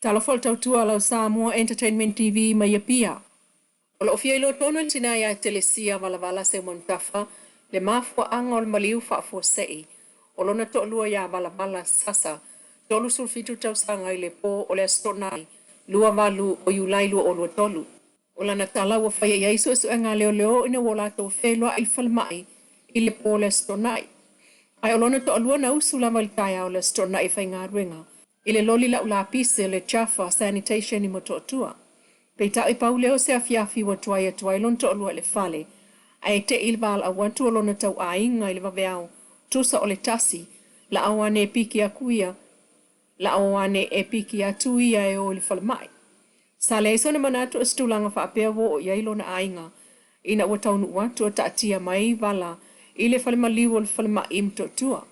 Talafol tautua lau Samoa Entertainment TV mai pia. O lo fia ilo tono tina ya Telesia Valavala S-Leilua Ame le faafuase'i o Maliu faafuase'i. O lona to'alua ya Valavala sasa. Tolu sulfitu tausanga i le po o le astonai. Lua valu o Iulailua o lua tolu. O lana tala wa Faatei'a isu enga leo ina wala tau whelua il falmai i le po le astonai. Ai o lona to'alua na usu lava il kaya o le astonai whainga ruenga. Ile loli la ulapise le chafa sanitation i mototua. Peita i pauleo se afiafi wa tuai lon to'alua le fale. Ai te ilval a wantu o lona tau ainga i le vaveau. Tusa o le tasi. La awane e piki a kuia. La awane e piki a tuia e o le falmai. Sa le isone manatu o stulanga whaapea wo o iailo na ainga. Ina ua taunu wantu o taatia mai vala. Ile fale Maliu o le falmai imtotua.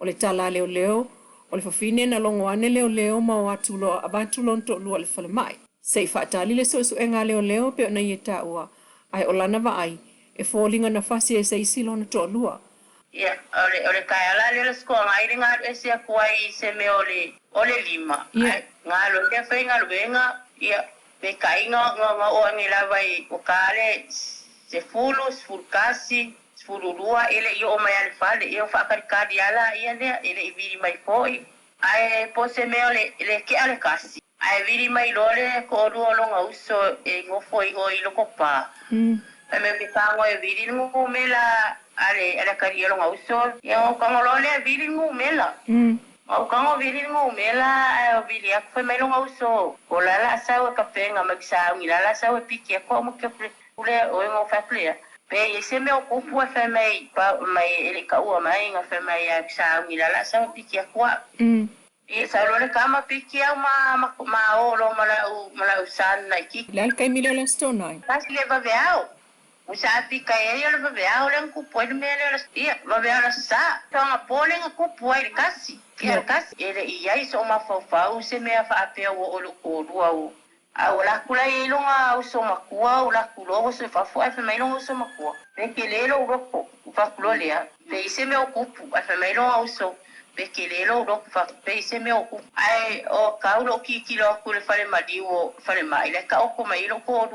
O le tala leo. O le fafine na longo ane leo ma o abantu lon to'alua le falmai. Sei faatali le suenga leo pe ona ieta ua. Ai o lana vaai. E fōlinga na fasi e seisi lona to'alua. Ia, ole kaya la le skoa ngai ringa e se kuai se me ole lima. Ngā lo te whainga luenga, ia, pe kainga o angela vai o kale se fulkasi, fulurua, ele i o mai ale fale, i o whakarikari ala, ia lea, ele i viri mai foi. Ai po se me le ke ale kasi. Ai viri mai lole ko rua longa uso e ngofo i o i loko pa. Ai me pitango e viri ngu mela ale kari longa uso. Ia o kango lole viri ngu mela. O kango viri ngu mela, o viri aku fai mai longa uso. O lala asau e kapenga magisa ungi lala asau e piki ako o muke ule o ingo whaplea. Pe e se me o kupu e whai mai ele ka ua mai nga whai mai a kisa ungi lala asau e piki ako a. E sa lore kama piki au ma olo malau sana i kiki. Lal kai mila la stonai. Kasi le vaveau. Usa pika e le vaveau le kupu e le mele la stia. Vaveau la sa. Tonga pole nga kupu e le kasi. Kia kasi. Ele i ai so ma fau se mea whaapea o olo korua o. Au la kula e longa o so makua o la kulo o se fafu e mai longa o so makua. Peke lelo roko. Ufakulo lea. Pe se mea o kupu. E mai longa o so. Peke lelo roko fa pe se me o ai o kaulo kilo ku le fale Maliu o fale mai le ka o ko mai lo ko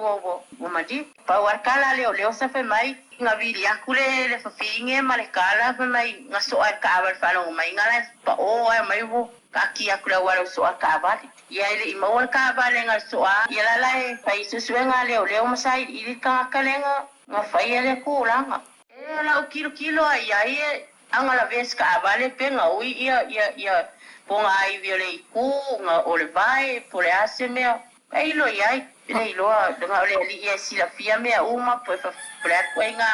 o madi pa wa kala leo sa fe mai nga vili akule le fa finge male kala fe mai nga so ai ka ba fa lo mai nga le pa o ai mai wo ka ki akula wa so ka ba ya ile i mo ka ba le nga so a ya la lai pa isu suenga leo masai i ka kalenga nga fa ile ku langa e la o kilo ai angala vez ka vale penga ui ia ponga ai viole ku nga ole vai pole aseme ai lo ia nei lo nga ole ia sila fia me uma po pole nga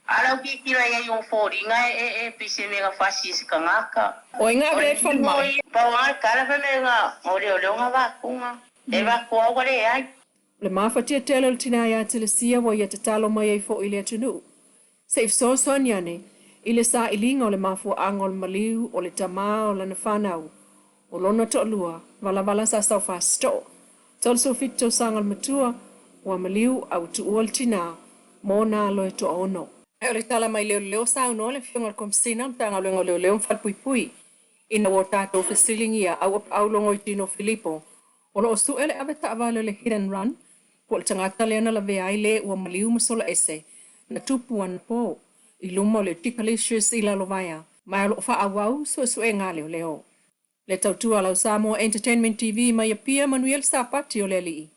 ala ki kilo ia yung fori nga e pise me nga fasi ka ngaka o nga red fan mai pa wa kala fe me nga ole nga va ku nga e va ko ole ai le mafatia tele tina ya Telesia wo ia tatalo mai ai fo ile tunu safe so soniane ile sa ilinga o le mafuaanga o le Maliu o le tama o lana whanau o lona to'alua Valavala sasa sto tol so fito sanga matua wa Maliu au tuua le tina mo na loe to'a ono e o le tala mai leo sa uno le fionga komsina tanga leo mfalpuipui ina wo tato fesilingia au longo i tino Filipo o lo osu ele ave ta'avale le hit and run po le tangata leana la vea ile wa Maliu masola ese na tupu wana po i luma le tikalicious i lalovaya, mai alo whaawau suenga leo. Le tautua lau Samoa Entertainment TV mai a pia Manuel Sapati o le li.